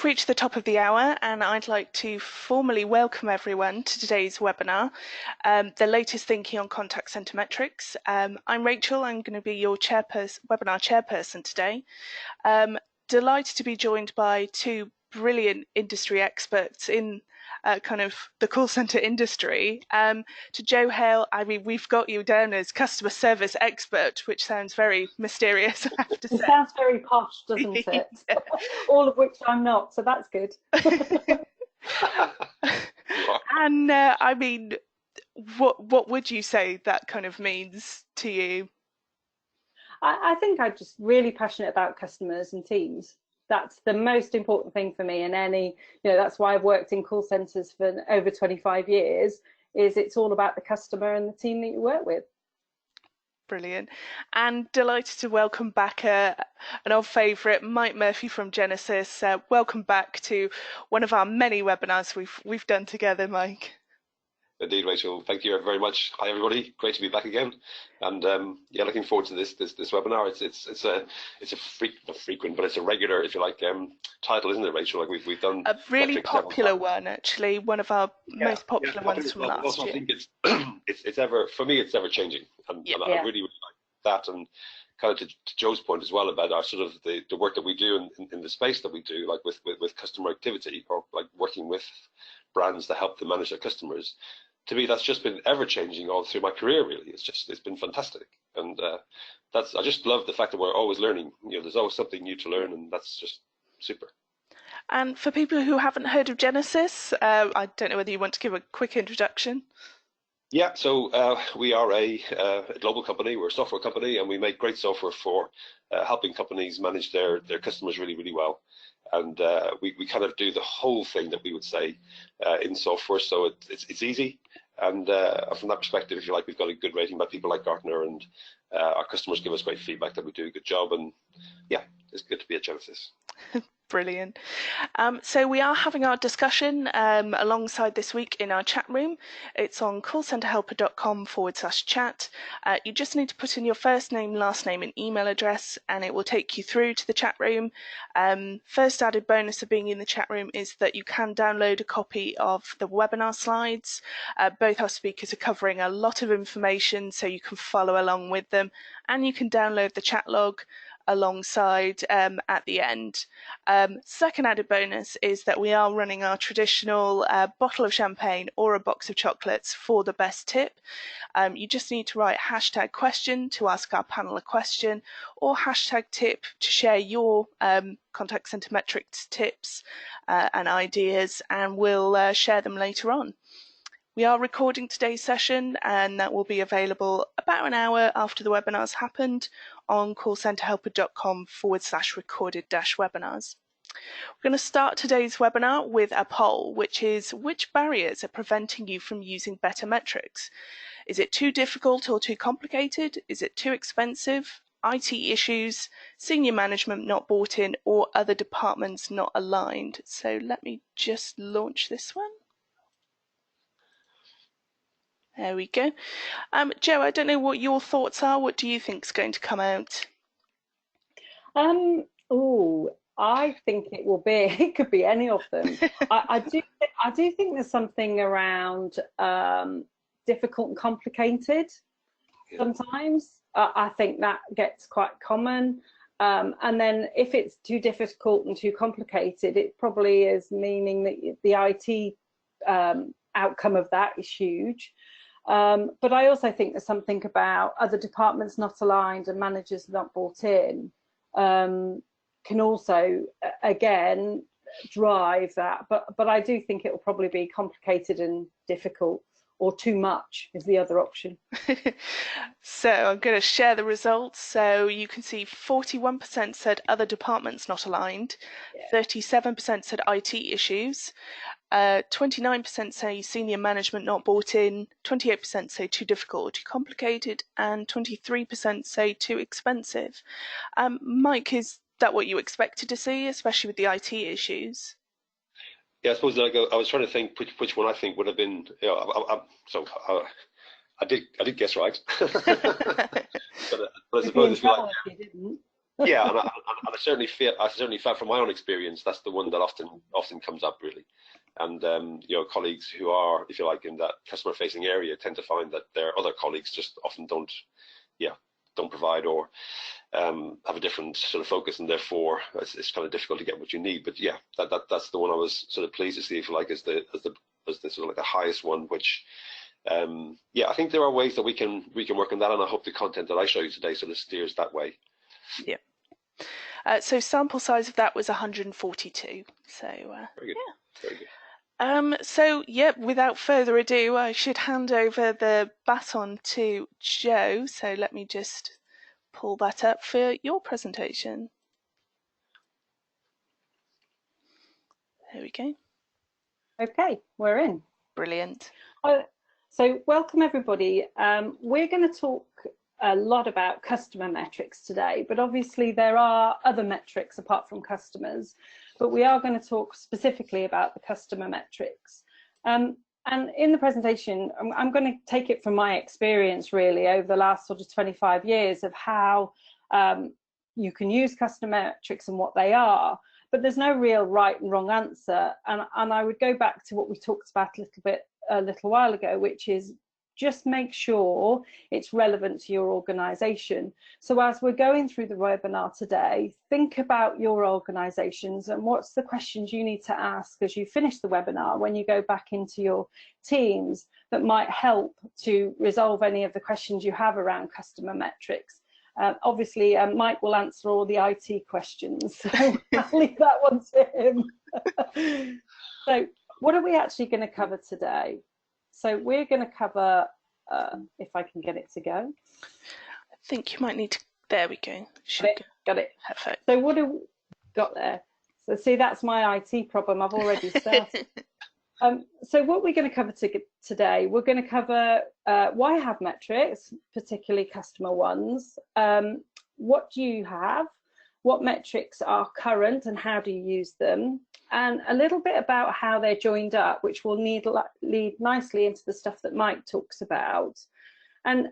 Reached the top of the hour, and I'd like to formally welcome everyone to today's webinar, the latest thinking on contact center metrics. I'm Rachel. I'm going to be your webinar chairperson today. Delighted to be joined by two brilliant industry experts in kind of the call center industry. To Joe Hale, I mean, we've got you down as customer service expert, which sounds very mysterious, I have to say. It sounds very posh, doesn't it? Yeah. All of which I'm not, so that's good. And I mean, what would you say that kind of means to you? I think I'm just really passionate about customers and teams. That's the most important thing for me in any, that's why I've worked in call centres for over 25 years, is it's all about the customer and the team that you work with. Brilliant. And delighted to welcome back an old favourite, Mike Murphy from Genesis. Welcome back to one of our many webinars we've done together, Mike. Indeed, Rachel. Thank you very much. Hi, everybody. Great to be back again. And yeah, looking forward to this webinar. It's not frequent, but it's a regular, if you like, title, isn't it, Rachel? Like we've done a really popular one, actually. One of our most popular ones from last year. I think it's ever, for me, it's ever changing, and I really like that. And kind of to Joe's point as well about our sort of the work that we do in the space that we do, like with customer activity, or like working with brands to help them manage their customers. To me, that's just been ever changing all through my career. Really, it's been fantastic, and I just love the fact that we're always learning. There's always something new to learn, and that's just super. And for people who haven't heard of Genesis, I don't know whether you want to give a quick introduction. Yeah, so we are a global company. We're a software company, and we make great software for helping companies manage their customers really, really well. And we kind of do the whole thing that we would say in software, so it's easy. And from that perspective, if you like, we've got a good rating by people like Gartner, and our customers give us great feedback that we do a good job. And yeah, it's good to be at Genesis. Brilliant. So we are having our discussion alongside this week in our chat room. It's on callcenterhelper.com/chat. You just need to put in your first name, last name and email address, and it will take you through to the chat room. First added bonus of being in the chat room is that you can download a copy of the webinar slides. Both our speakers are covering a lot of information, so you can follow along with them, and you can download the chat log alongside at the end. Second added bonus is that we are running our traditional bottle of champagne or a box of chocolates for the best tip. You just need to write #question to ask our panel a question, or #tip to share your contact center metrics tips and ideas, and we'll share them later on. We are recording today's session, and that will be available about an hour after the webinar's happened on callcenterhelper.com/recorded-webinars. We're going to start today's webinar with a poll, which is: which barriers are preventing you from using better metrics? Is it too difficult or too complicated? Is it too expensive? IT issues, senior management not bought in, or other departments not aligned? So let me just launch this one. There we go. Joe, I don't know what your thoughts are. What do you think is going to come out? I think it will be. It could be any of them. I do think there's something around difficult and complicated. Sometimes I think that gets quite common. And then if it's too difficult and too complicated, it probably is meaning that the IT outcome of that is huge. But I also think there's something about other departments not aligned and managers not bought in can also, again, drive that. But I do think it will probably be complicated and difficult, or too much is the other option. So I'm going to share the results. So you can see 41% said other departments not aligned, 37% said IT issues, 29% say senior management not bought in, 28% say too difficult or too complicated, and 23% say too expensive. Mike, is that what you expected to see, especially with the IT issues? Yeah, I suppose like I was trying to think which one I think would have been. I did guess right. but I suppose if you like, Yeah, and I certainly felt from my own experience that's the one that often comes up really, and you know, colleagues who are, if you like, in that customer facing area tend to find that their other colleagues just often don't provide or have a different sort of focus, and therefore it's kind of difficult to get what you need. But yeah, that's the one I was sort of pleased to see, if you like, as the sort of like the highest one, which yeah, I think there are ways that we can work on that, and I hope the content that I show you today sort of steers that way. Yeah. So sample size of that was 142. So very good. Yeah. Very good. So yeah, without further ado, I should hand over the baton to Joe. So let me just pull that up for your presentation. There we go. Okay, we're in. Brilliant. So welcome everybody. We're going to talk a lot about customer metrics today, but obviously there are other metrics apart from customers, but we are going to talk specifically about the customer metrics. And in the presentation, I'm going to take it from my experience really over the last sort of 25 years of how you can use customer metrics and what they are, but there's no real right and wrong answer. And I would go back to what we talked about a little while ago, which is just make sure it's relevant to your organization. So as we're going through the webinar today, think about your organizations and what's the questions you need to ask as you finish the webinar when you go back into your teams that might help to resolve any of the questions you have around customer metrics. Obviously, Mike will answer all the IT questions, so I'll leave that one to him. So what are we actually going to cover today? So we're going to cover, if I can get it to go. I think you might need to, there we go. Got it. Perfect. So what have we got there? So see, that's my IT problem. I've already started. So what we're going to cover today, we're going to cover why have metrics, particularly customer ones. What do you have? What metrics are current and how do you use them? And a little bit about how they're joined up, which will lead nicely into the stuff that Mike talks about. And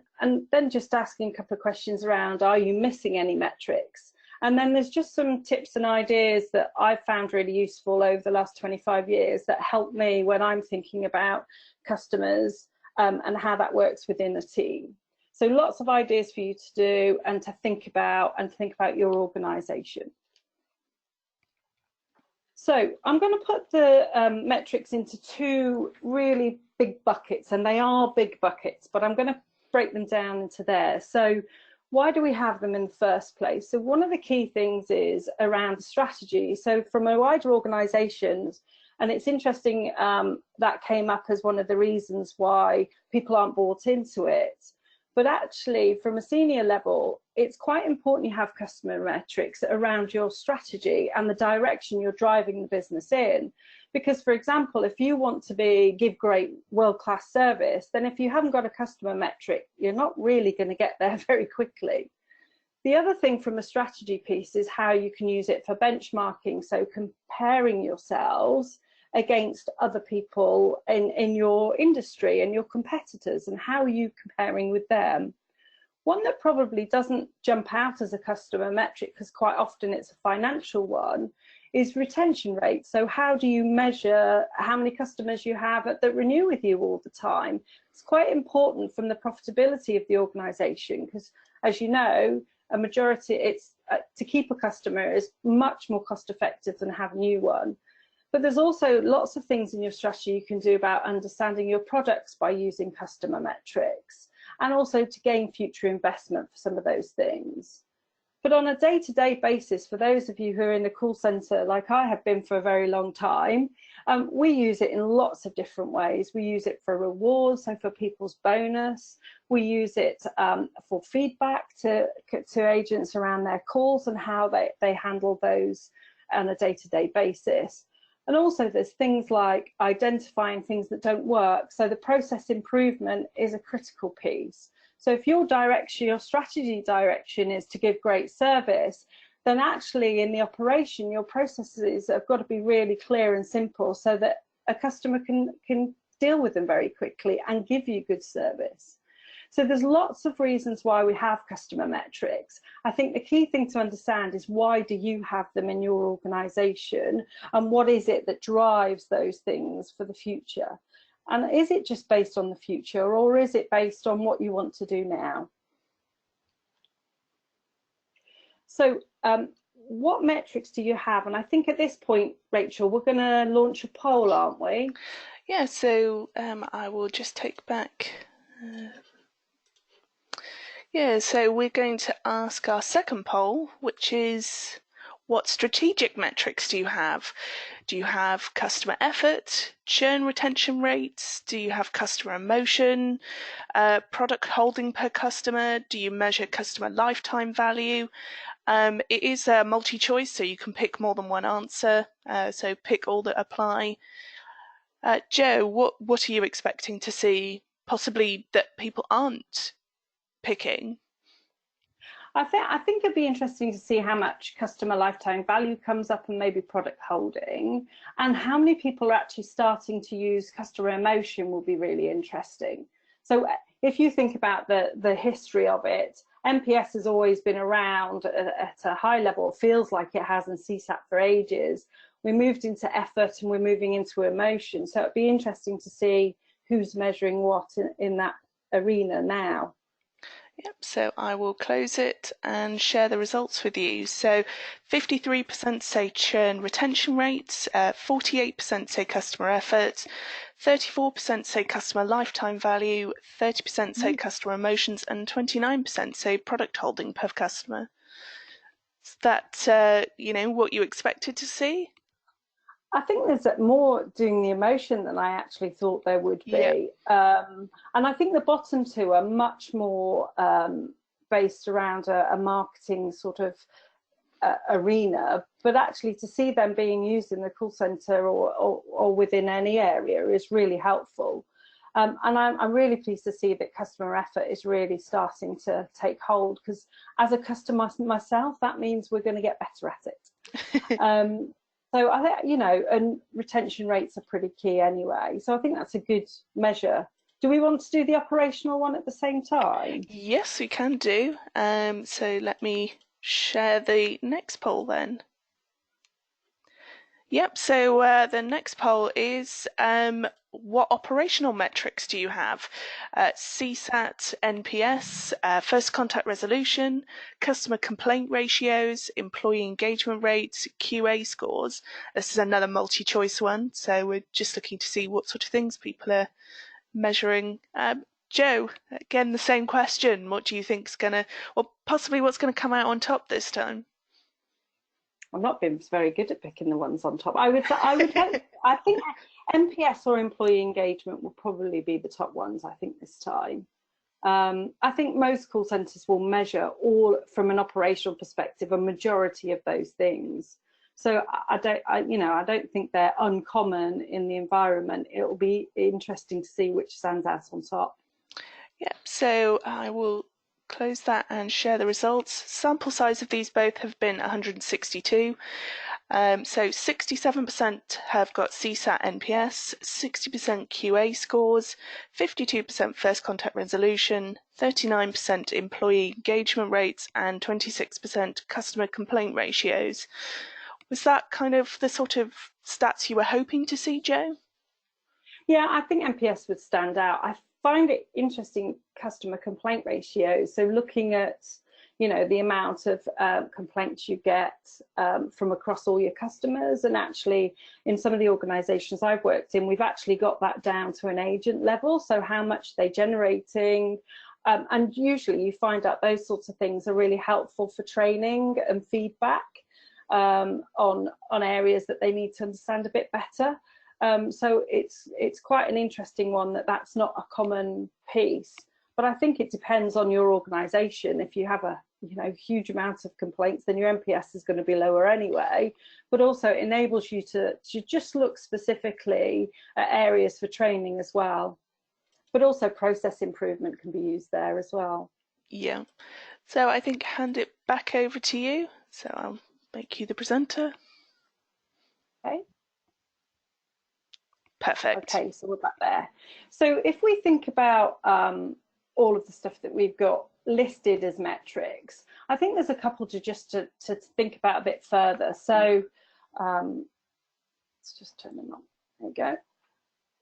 then just asking a couple of questions around, are you missing any metrics? And then there's just some tips and ideas that I've found really useful over the last 25 years that help me when I'm thinking about customers and how that works within a team. So lots of ideas for you to do and to think about your organization. So I'm going to put the metrics into two really big buckets, and they are big buckets, but I'm going to break them down into there. So why do we have them in the first place? So one of the key things is around strategy. So from a wider organizations, and it's interesting that came up as one of the reasons why people aren't bought into it. But actually, from a senior level, it's quite important you have customer metrics around your strategy and the direction you're driving the business in. Because, for example, if you want to give great world-class service, then if you haven't got a customer metric, you're not really going to get there very quickly. The other thing from a strategy piece is how you can use it for benchmarking, so comparing yourselves against other people in your industry and your competitors, and how are you comparing with them. One that probably doesn't jump out as a customer metric, because quite often it's a financial one, is retention rate. So how do you measure how many customers you have that renew with you all the time? It's quite important from the profitability of the organization, because as you know, a majority, to keep a customer is much more cost effective than have a new one. But there's also lots of things in your strategy you can do about understanding your products by using customer metrics, and also to gain future investment for some of those things. But on a day-to-day basis, for those of you who are in the call center, like I have been for a very long time, we use it in lots of different ways. We use it for rewards, so for people's bonus. We use it for feedback to agents around their calls and how they handle those on a day-to-day basis. And also there's things like identifying things that don't work. So the process improvement is a critical piece. So if your strategy direction is to give great service, then actually in the operation, your processes have got to be really clear and simple so that a customer can deal with them very quickly and give you good service. So there's lots of reasons why we have customer metrics. I think the key thing to understand is, why do you have them in your organisation, and what is it that drives those things for the future? And is it just based on the future, or is it based on what you want to do now? So what metrics do you have? And I think at this point, Rachel, we're going to launch a poll, aren't we? Yeah, so I will just take back. Yeah, so we're going to ask our second poll, which is, what strategic metrics do you have? Do you have customer effort, churn retention rates? Do you have customer emotion, product holding per customer? Do you measure customer lifetime value? It is a multi-choice, so you can pick more than one answer. So pick all that apply. Jo, what are you expecting to see, possibly that people aren't picking? I think it'd be interesting to see how much customer lifetime value comes up, and maybe product holding, and how many people are actually starting to use customer emotion will be really interesting. So if you think about the history of it, NPS has always been around at a high level. It feels like it has in CSAT for ages. We moved into effort, and we're moving into emotion. So it'd be interesting to see who's measuring what in that arena now. Yep, so I will close it and share the results with you. So 53% say churn retention rates, 48% say customer effort, 34% say customer lifetime value, 30% say customer emotions, and 29% say product holding per customer. Is that, what you expected to see? I think there's more doing the emotion than I actually thought there would be. Yeah. And I think the bottom two are much more based around a marketing sort of arena, but actually to see them being used in the call centre or within any area is really helpful. And I'm really pleased to see that customer effort is really starting to take hold, because as a customer myself, that means we're going to get better at it. So I think, and retention rates are pretty key anyway. So I think that's a good measure. Do we want to do the operational one at the same time? Yes, we can do. So let me share the next poll then. Yep, so the next poll is, what operational metrics do you have? CSAT, NPS, first contact resolution, customer complaint ratios, employee engagement rates, QA scores. This is another multi-choice one, so we're just looking to see what sort of things people are measuring. Jo, again, the same question. What do you think's possibly what's going to come out on top this time? I'm not being very good at picking the ones on top. I think NPS or employee engagement will probably be the top ones, I think, this time. I think most call centres will measure, all from an operational perspective, a majority of those things. So I don't think they're uncommon in the environment. It will be interesting to see which stands out on top. Yep, so I will close that and share the results. Sample size of these both have been 162. So 67% have got CSAT NPS, 60% QA scores, 52% first contact resolution, 39% employee engagement rates, and 26% customer complaint ratios. Was that kind of the sort of stats you were hoping to see, Jo? Yeah, I think NPS would stand out. I find it interesting, customer complaint ratios. So looking at, the amount of complaints you get from across all your customers, and actually in some of the organisations I've worked in, we've actually got that down to an agent level. So how much they're generating, and usually you find out those sorts of things are really helpful for training and feedback on areas that they need to understand a bit better. So it's quite an interesting one that's not a common piece, but I think it depends on your organisation. If you have a huge amount of complaints, then your NPS is going to be lower anyway, but also it enables you to just look specifically at areas for training as well, but also process improvement can be used there as well. Yeah, so I think hand it back over to you, so I'll make you the presenter. Okay. Perfect. Okay, so we're back there. So if we think about all of the stuff that we've got listed as metrics, I think there's a couple to think about a bit further. So let's just turn them on. There you go.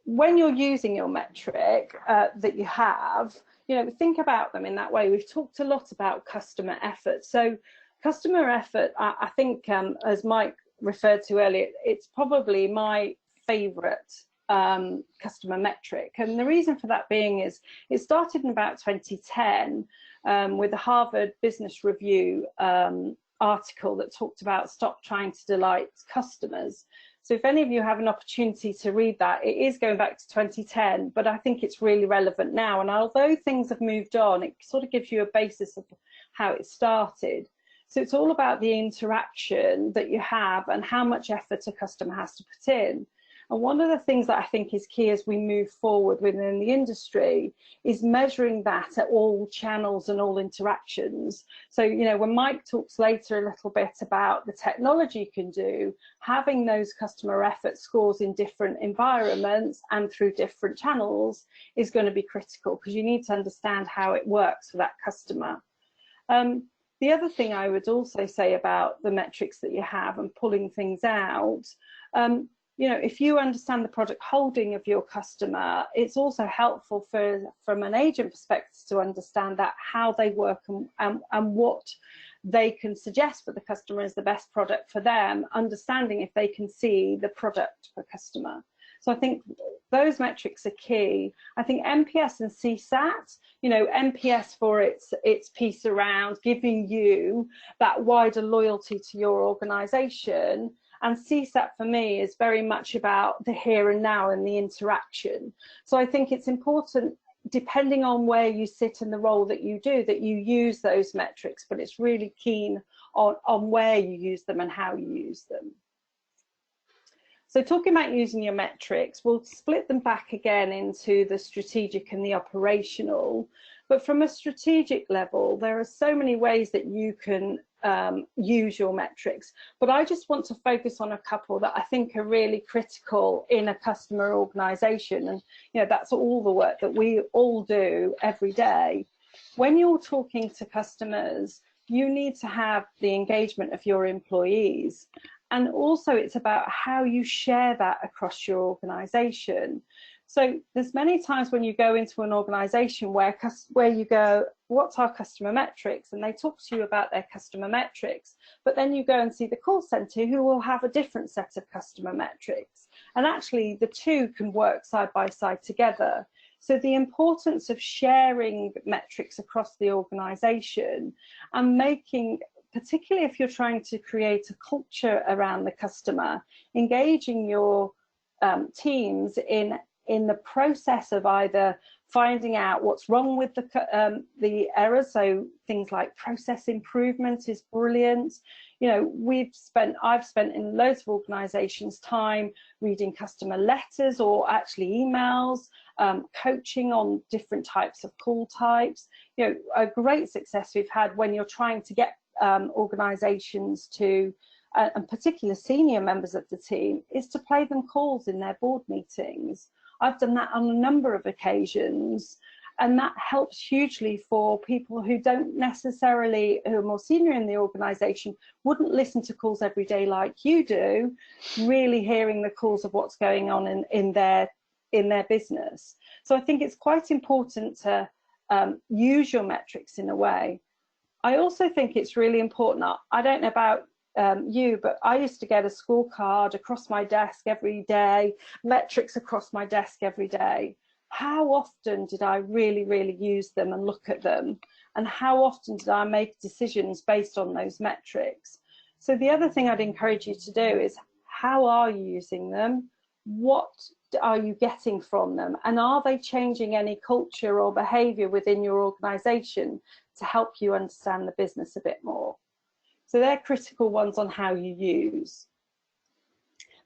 When you're using your metric that you have, think about them in that way. We've talked a lot about customer effort. So customer effort, I think, as Mike referred to earlier, it's probably my favorite customer metric. And the reason for that being is it started in about 2010 with a Harvard Business Review article that talked about stop trying to delight customers. So if any of you have an opportunity to read that, it is going back to 2010, but I think it's really relevant now. And although things have moved on, it sort of gives you a basis of how it started. So it's all about the interaction that you have and how much effort a customer has to put in. And one of the things that I think is key as we move forward within the industry is measuring that at all channels and all interactions. So, when Mike talks later a little bit about the technology you can do, having those customer effort scores in different environments and through different channels is going to be critical, because you need to understand how it works for that customer. The other thing I would also say about the metrics that you have and pulling things out, if you understand the product holding of your customer, it's also helpful from an agent perspective to understand that how they work and what they can suggest for the customer is the best product for them, understanding if they can see the product per customer. So I think those metrics are key. I think NPS and CSAT, NPS for its piece around giving you that wider loyalty to your organization. And CSAT for me is very much about the here and now and the interaction. So I think it's important, depending on where you sit in the role that you do, that you use those metrics, but it's really keen on where you use them and how you use them. So talking about using your metrics, we'll split them back again into the strategic and the operational. But from a strategic level, there are so many ways that you can use your metrics. But I just want to focus on a couple that I think are really critical in a customer organization. And that's all the work that we all do every day. When you're talking to customers, you need to have the engagement of your employees. And also it's about how you share that across your organization. So there's many times when you go into an organization where you go, what's our customer metrics? And they talk to you about their customer metrics. But then you go and see the call center who will have a different set of customer metrics. And actually the two can work side by side together. So the importance of sharing metrics across the organization and making, particularly if you're trying to create a culture around the customer, engaging your teams in the process of either finding out what's wrong with the errors. So things like process improvement is brilliant. I've spent in loads of organizations time reading customer letters or actually emails, coaching on different types of call types. A great success we've had when you're trying to get organizations to, and particular senior members of the team, is to play them calls in their board meetings. I've done that on a number of occasions, and that helps hugely for people who don't necessarily, who are more senior in the organization, wouldn't listen to calls every day like you do, really hearing the calls of what's going on in their business. So I think it's quite important to use your metrics in a way. I also think it's really important, I don't know about you, but I used to get a scorecard across my desk every day, metrics across my desk every day. How often did I really use them and look at them? And how often did I make decisions based on those metrics? So the other thing I'd encourage you to do is, how are you using them? What are you getting from them? And are they changing any culture or behavior within your organization to help you understand the business a bit more? So they're critical ones on how you use.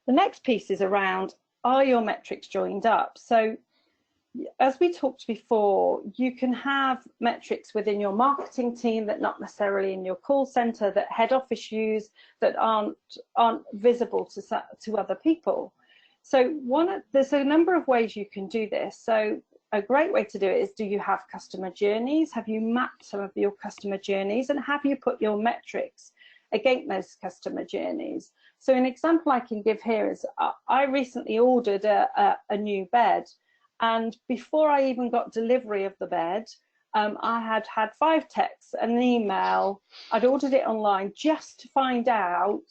The next piece is around, are your metrics joined up? So as we talked before, you can have metrics within your marketing team that not necessarily in your call center, that head office use, that aren't visible to other people. So there's a number of ways you can do this. So a great way to do it is, do you have customer journeys? Have you mapped some of your customer journeys, and have you put your metrics against those customer journeys? So an example I can give here is I recently ordered a new bed, and before I even got delivery of the bed, I had 5 texts and an email. I'd ordered it online just to find out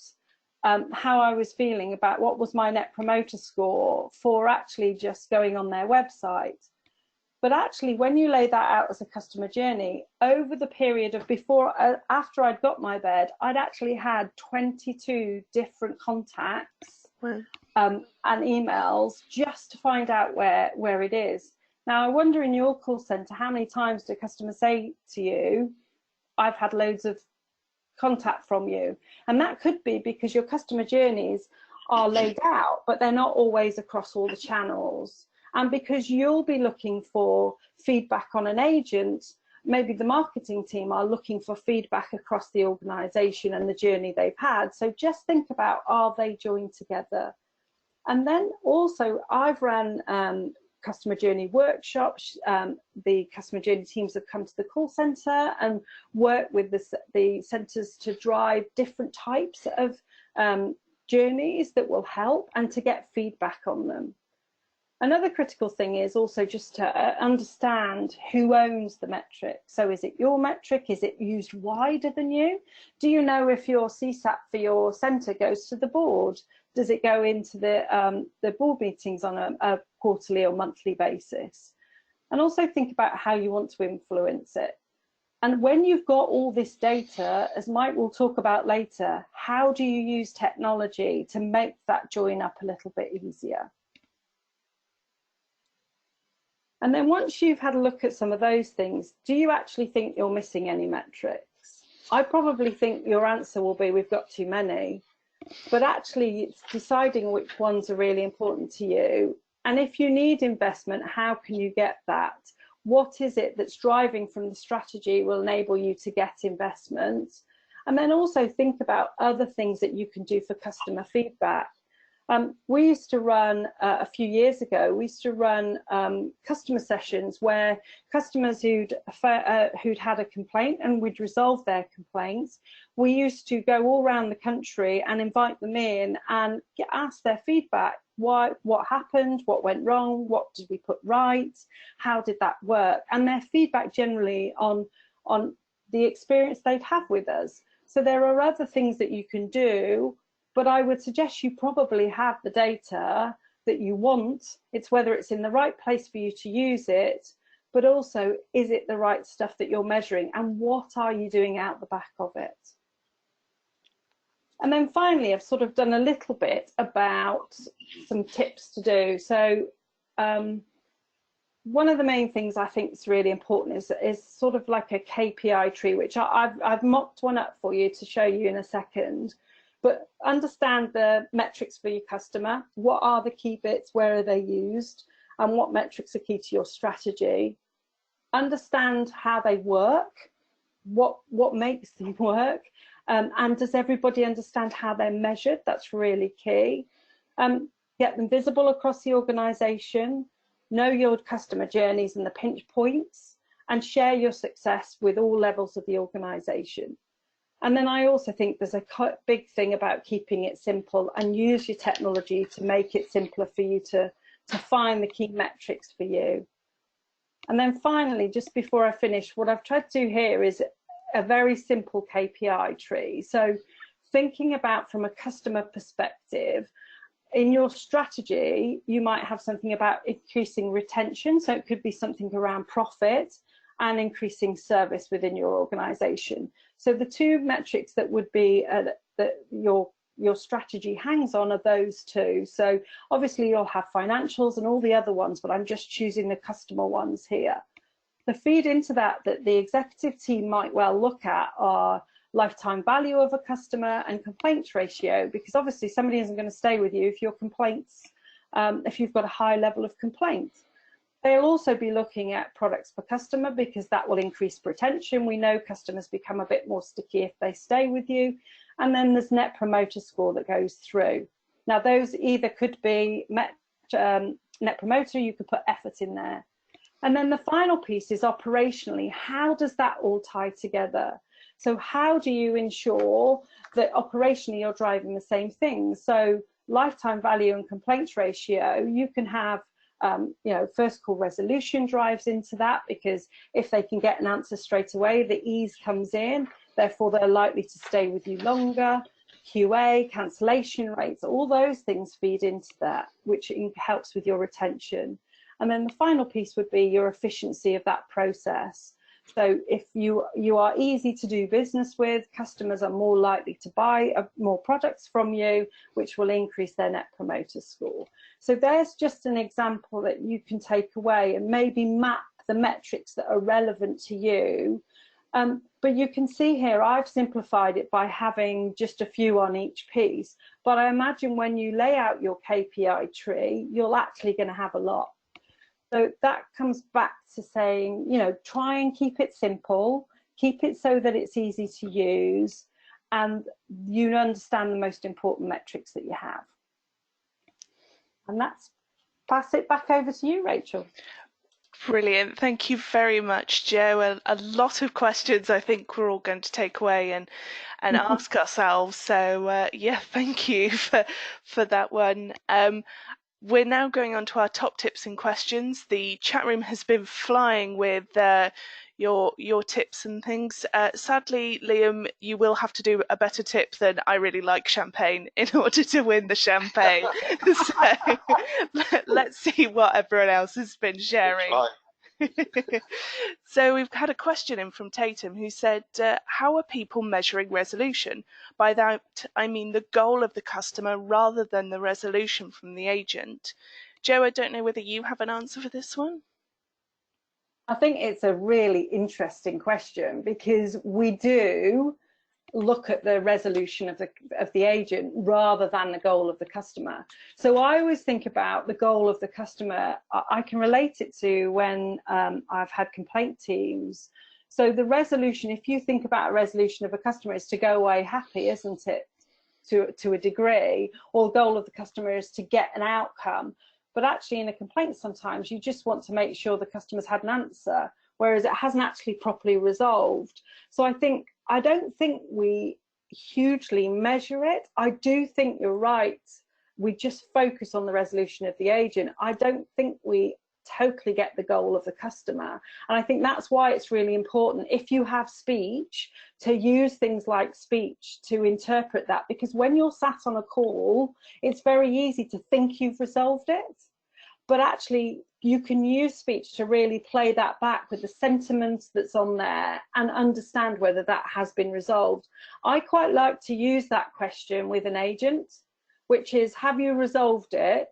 how I was feeling about what was my net promoter score for actually just going on their website. But actually, when you lay that out as a customer journey, over the period of after I'd got my bed, I'd actually had 22 different contacts and emails just to find out where it is. Now, I wonder in your call centre, how many times do customers say to you, I've had loads of contact from you? And that could be because your customer journeys are laid out, but they're not always across all the channels. And because you'll be looking for feedback on an agent, maybe the marketing team are looking for feedback across the organisation and the journey they've had. So just think about, are they joined together? And then also, I've run customer journey workshops. The customer journey teams have come to the call centre and worked with the centres to drive different types of journeys that will help and to get feedback on them. Another critical thing is also just to understand who owns the metric. So is it your metric? Is it used wider than you? Do you know if your CSAT for your centre goes to the board? Does it go into the board meetings on a quarterly or monthly basis? And also think about how you want to influence it. And when you've got all this data, as Mike will talk about later, how do you use technology to make that join up a little bit easier? And then once you've had a look at some of those things, do you actually think you're missing any metrics? I probably think your answer will be, we've got too many. But actually, it's deciding which ones are really important to you. And if you need investment, how can you get that? What is it that's driving from the strategy will enable you to get investment? And then also think about other things that you can do for customer feedback. We used to run, a few years ago, we used to run customer sessions where customers who'd had a complaint, and we'd resolve their complaints. We used to go all around the country and invite them in and ask their feedback. What happened? What went wrong? What did we put right? How did that work? And their feedback generally on the experience they'd have with us. So there are other things that you can do, but I would suggest you probably have the data that you want. It's whether it's in the right place for you to use it, but also, is it the right stuff that you're measuring, and what are you doing out the back of it? And then finally, I've sort of done a little bit about some tips to do. So one of the main things I think is really important is sort of like a KPI tree, which I've mocked one up for you to show you in a second. But understand the metrics for your customer. What are the key bits? Where are they used? And what metrics are key to your strategy? Understand how they work. What makes them work? And does everybody understand how they're measured? That's really key. Get them visible across the organisation. Know your customer journeys and the pinch points, and share your success with all levels of the organisation. And then I also think there's a big thing about keeping it simple, and use your technology to make it simpler for you to find the key metrics for you. And then finally, just before I finish, what I've tried to do here is a very simple KPI tree. So thinking about from a customer perspective, in your strategy, you might have something about increasing retention. So it could be something around profit and increasing service within your organisation. So the two metrics that would be that your strategy hangs on are those two. So obviously you'll have financials and all the other ones, but I'm just choosing the customer ones here. The feed into that the executive team might well look at are lifetime value of a customer and complaints ratio, because obviously somebody isn't going to stay with you if your complaints, if you've got a high level of complaints. They'll also be looking at products per customer, because that will increase retention. We know customers become a bit more sticky if they stay with you. And then there's net promoter score that goes through. Now those either could be net promoter, you could put effort in there. And then the final piece is operationally, how does that all tie together? So how do you ensure that operationally you're driving the same things? So lifetime value and complaints ratio, you can have first call resolution drives into that, because if they can get an answer straight away, the ease comes in, therefore they're likely to stay with you longer. QA, cancellation rates, all those things feed into that, which helps with your retention. And then the final piece would be your efficiency of that process. So if you are easy to do business with, customers are more likely to buy more products from you, which will increase their net promoter score. So there's just an example that you can take away and maybe map the metrics that are relevant to you. But you can see here, I've simplified it by having just a few on each piece. But I imagine when you lay out your KPI tree, you're actually going to have a lot. So that comes back to saying, try and keep it simple, keep it so that it's easy to use, and you understand the most important metrics that you have. And that's, pass it back over to you, Rachel. Brilliant. Thank you very much, Jo. A lot of questions I think we're all going to take away and ask ourselves. So yeah, thank you for that one. We're now going on to our top tips and questions. The chat room has been flying with your tips and things. Sadly, Liam, you will have to do a better tip than I really like champagne in order to win the champagne. So let's see what everyone else has been sharing. So we've had a question in from Tatum who said, how are people measuring resolution? By that, I mean the goal of the customer rather than the resolution from the agent. Jo, I don't know whether you have an answer for this one. I think it's a really interesting question, because we do look at the resolution of the agent rather than the goal of the customer. So I always think about the goal of the customer. I can relate it to when I've had complaint teams. So the resolution, if you think about a resolution of a customer, is to go away happy, isn't it, to a degree, or the goal of the customer is to get an outcome. But actually in a complaint, sometimes you just want to make sure the customer's had an answer, whereas it hasn't actually properly resolved. So I don't think we hugely measure it. I do think you're right. We just focus on the resolution of the agent. I don't think we totally get the goal of the customer. And I think that's why it's really important, if you have speech, to use things like speech to interpret that, because when you're sat on a call, it's very easy to think you've resolved it, but actually you can use speech to really play that back with the sentiment that's on there and understand whether that has been resolved. I quite like to use that question with an agent, which is, have you resolved it?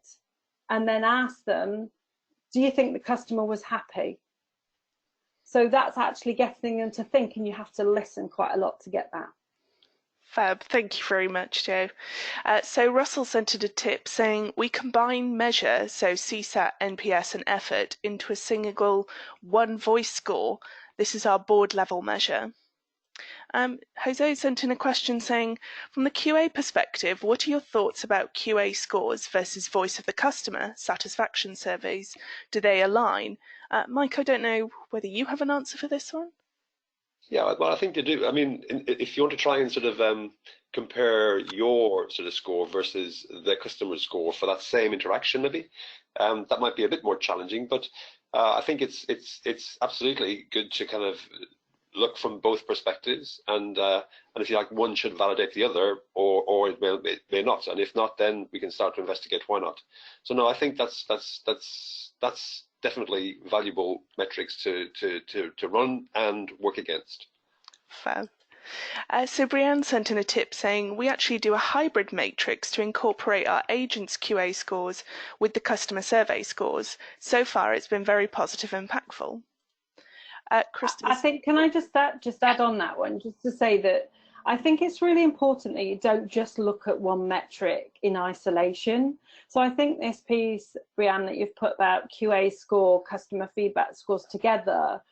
And then ask them, do you think the customer was happy? So that's actually getting them to think, and you have to listen quite a lot to get that. Fab, thank you very much, Jo. So Russell sent in a tip saying, we combine measure, so CSAT, NPS and effort, into a single one voice score. This is our board level measure. Jose sent in a question saying, from the QA perspective, what are your thoughts about QA scores versus voice of the customer satisfaction surveys? Do they align? Mike, I don't know whether you have an answer for this one. Yeah, well, I think they do. I mean, if you want to try and sort of compare your sort of score versus the customer's score for that same interaction, maybe that might be a bit more challenging. But I think it's absolutely good to kind of look from both perspectives, and if you like, one should validate the other, or it may not. And if not, then we can start to investigate why not. So no, I think that's definitely valuable metrics to run and work against. Fab. So Brianne sent in a tip saying, we actually do a hybrid matrix to incorporate our agents' QA scores with the customer survey scores. So far, it's been very positive and impactful. I think, can I just add on that one, just to say that I think it's really important that you don't just look at one metric in isolation. So I think this piece, Brianne, that you've put about QA score, customer feedback scores together,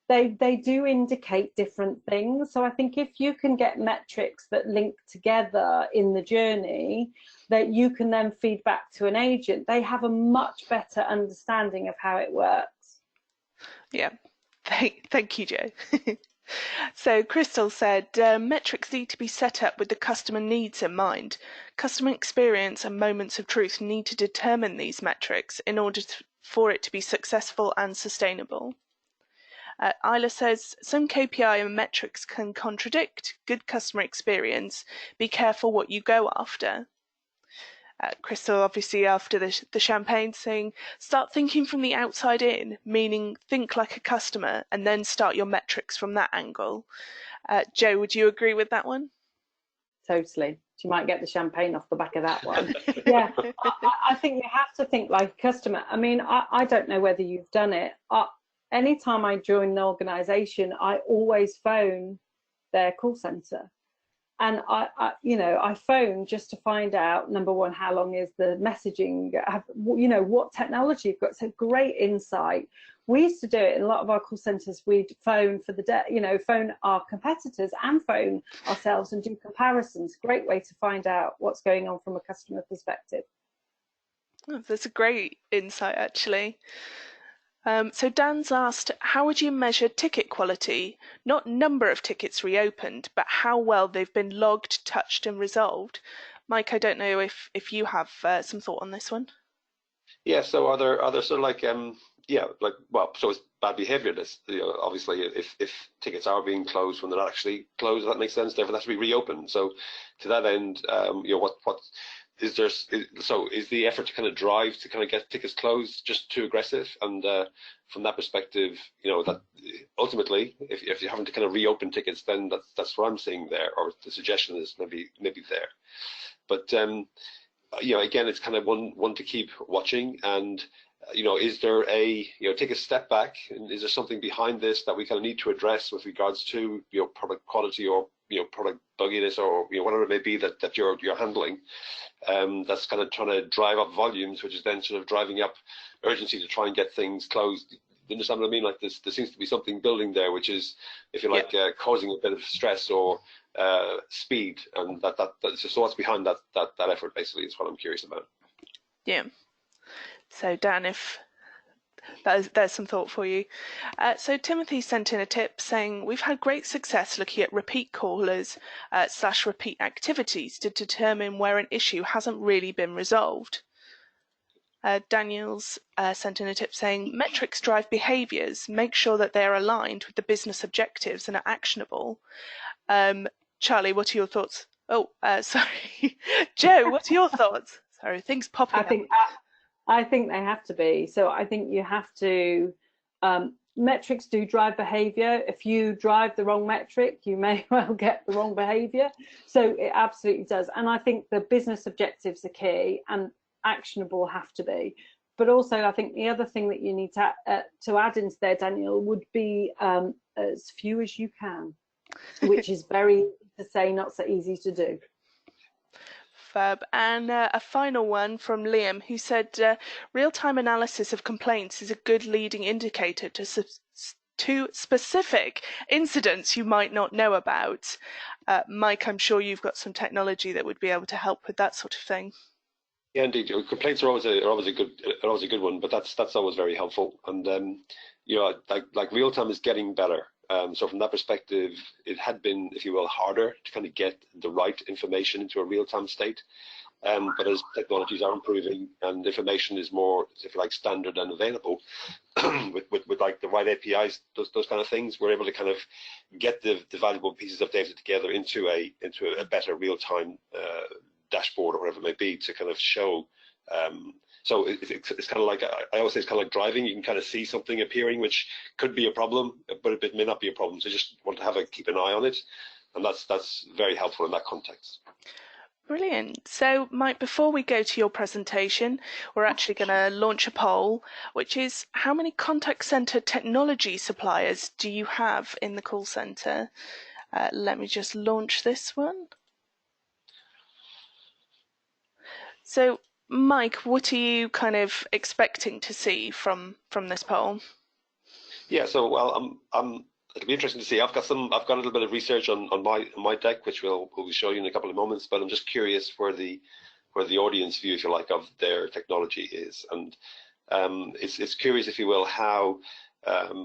they do indicate different things. So I think if you can get metrics that link together in the journey, that you can then feed back to an agent, they have a much better understanding of how it works. Yeah, thank you, Joe. So Crystal said, metrics need to be set up with the customer needs in mind. Customer experience and moments of truth need to determine these metrics in order for it to be successful and sustainable. Isla says, some KPI and metrics can contradict good customer experience. Be careful what you go after. Crystal, obviously, after the champagne, saying, start thinking from the outside in, meaning think like a customer, and then start your metrics from that angle. Joe, would you agree with that one? Totally. You might get the champagne off the back of that one. Yeah, I think you have to think like a customer. I mean, I don't know whether you've done it. Anytime I join an organization, I always phone their call center. And I phone just to find out, number one, how long is the messaging, what technology you've got. So great insight. We used to do it in a lot of our call centers. We'd phone for the day, phone our competitors and phone ourselves and do comparisons. Great way to find out what's going on from a customer perspective. Oh, that's a great insight, actually. So Dan's asked, how would you measure ticket quality? Not number of tickets reopened, but how well they've been logged, touched and resolved. Mike, I don't know if you have some thought on this one. Yeah, so are there sort of like so it's bad behavior. This, obviously if tickets are being closed when they're not actually closed, that makes sense. Therefore, that has to be reopened. So to that end, what is there? So is the effort to kind of drive to kind of get tickets closed just too aggressive? And from that perspective, that ultimately, if you're having to kind of reopen tickets, then that's what I'm seeing there, or the suggestion is maybe there. But again, it's kind of one to keep watching. And is there take a step back, and is there something behind this that we kind of need to address with regards to product quality or product bugginess or whatever it may be that you're handling, that's kind of trying to drive up volumes, which is then sort of driving up urgency to try and get things closed. You understand what I mean? Like there seems to be something building there, which is, if you like, causing a bit of stress or speed, and so what's behind that effort basically is what I'm curious about. Yeah. So Dan, if there's some thought for you. So Timothy sent in a tip saying, we've had great success looking at repeat callers / repeat activities to determine where an issue hasn't really been resolved. Daniel's sent in a tip saying, metrics drive behaviours, make sure that they are aligned with the business objectives and are actionable. Charlie, what are your thoughts? Oh, sorry. Joe, what are your thoughts? Sorry, things popping up. I think they have to be. So I think you have to, metrics do drive behavior. If you drive the wrong metric, you may well get the wrong behavior. So it absolutely does. And I think the business objectives are key and actionable have to be. But also I think the other thing that you need to add into there, Daniel, would be as few as you can, which is very easy to say, not so easy to do. Fab. And a final one from Liam, who said, real-time analysis of complaints is a good leading indicator to specific incidents you might not know about. Mike, I'm sure you've got some technology that would be able to help with that sort of thing. Yeah, indeed. Complaints are always a good one, but that's always very helpful. And like real time is getting better. So from that perspective, it had been, if you will, harder to kind of get the right information into a real-time state. But as technologies are improving and information is more, if you like, standard and available, with like the right APIs, those kind of things, we're able to kind of get the valuable pieces of data together into a better real-time dashboard or whatever it may be to kind of show. So it's kind of like, I always say it's kind of like driving. You can kind of see something appearing which could be a problem, but it may not be a problem. So you just want to keep an eye on it, and that's very helpful in that context. Brilliant. So Mike, before we go to your presentation, we're actually going to launch a poll, which is, how many contact center technology suppliers do you have in the call center? Let me just launch this one. So Mike, what are you kind of expecting to see from this poll? Yeah, so well, it'll be interesting to see. I've got a little bit of research on my deck, which we'll show you in a couple of moments. But I'm just curious where the audience view, if you like, of their technology is, and it's curious, if you will, how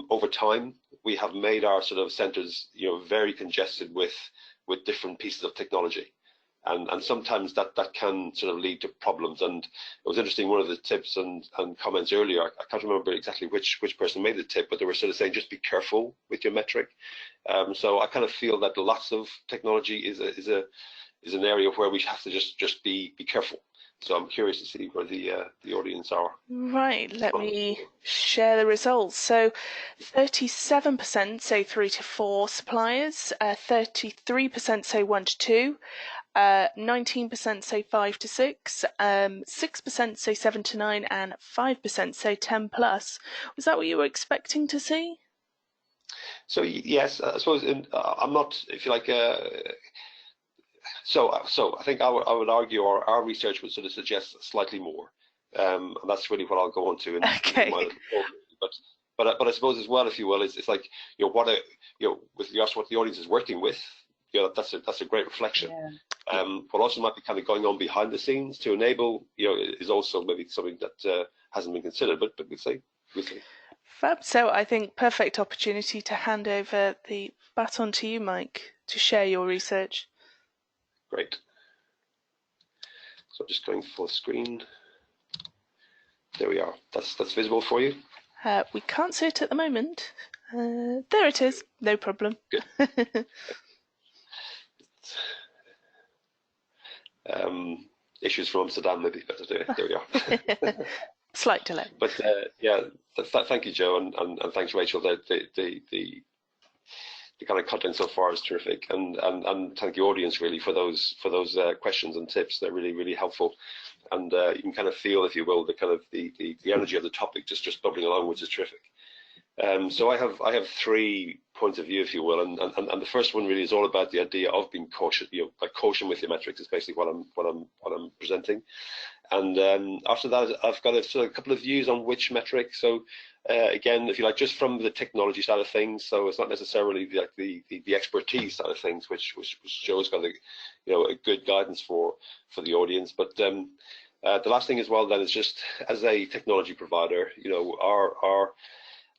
over time, we have made our sort of centres, very congested with different pieces of technology. And sometimes that can sort of lead to problems. And it was interesting, one of the tips and comments earlier, I can't remember exactly which person made the tip, but they were sort of saying, just be careful with your metric. So I kind of feel that lots of technology is an area where we have to just be careful. So I'm curious to see where the audience are. Right, let me share the results. So 37% say 3 to 4 suppliers, 33% say 1 to 2, 19% say 5 to 6, 6% say 7 to 9, and 5% say 10 plus. Was that what you were expecting to see? So yes, I suppose I'm not, if you like. So I think I would argue our research would sort of suggest slightly more, and that's really what I'll go on to in my little talk. But I suppose as well, if you will, it's like with regards to what the audience is working with, that's a great reflection. Yeah. What also might be kind of going on behind the scenes to enable, is also maybe something that hasn't been considered. But we'll see. Fab. So I think perfect opportunity to hand over the baton to you, Mike, to share your research. Great. So just going full screen. There we are. That's visible for you? We can't see it at the moment. There it is. No problem. Good. Issues from Amsterdam, maybe better do it. There we are. Slight delay. But thank you, Joe, and thanks, Rachel. The kind of content so far is terrific, and thank the audience really for those questions and tips. They're really, really helpful, and you can kind of feel, if you will, the kind of the energy of the topic just bubbling along, which is terrific. So I have 3 points of view, if you will, and the first one really is all about the idea of being cautious. Caution with your metrics is basically what I'm presenting. And after that, I've got a couple of views on which metric. So again, if you like, just from the technology side of things. So it's not necessarily the expertise side of things, which Joe's got a good guidance for the audience. But the last thing as well then is just as a technology provider,